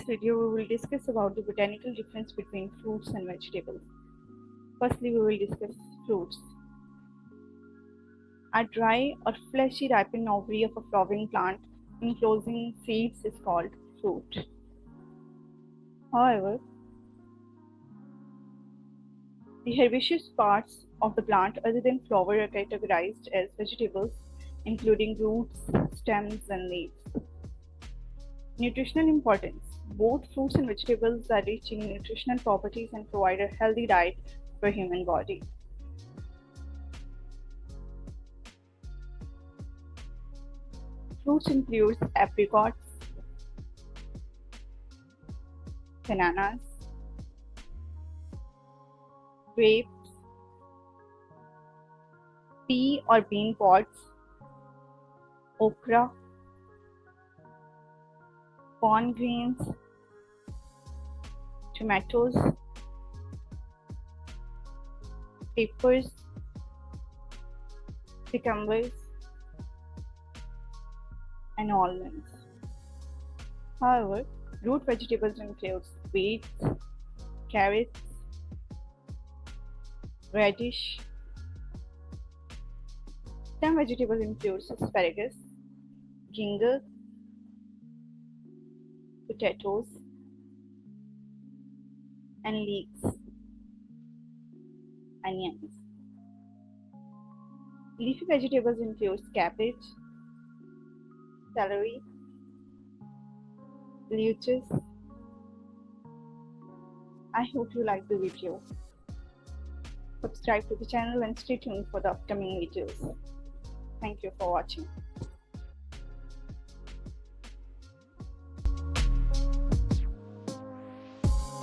video, we will discuss about the botanical difference between fruits and vegetables. Firstly, we will discuss fruits. A dry or fleshy ripened ovary of a flowering plant enclosing seeds is called fruit. However, the herbaceous parts of the plant other than flower are categorized as vegetables, including roots, stems, and leaves. Nutritional importance. Both fruits and vegetables are rich in nutritional properties and provide a healthy diet for human body. Fruits include apricots, bananas, grapes, pea or bean pods, okra, corn grains, tomatoes, peppers, cucumbers, and almonds. However, root vegetables include beets, carrots, radish. Stem vegetables include asparagus, ginger, potatoes, and leeks, onions. Leafy vegetables include cabbage, celery, lettuce. I hope you like the video. Subscribe to the channel and stay tuned for the upcoming videos. Thank you for watching.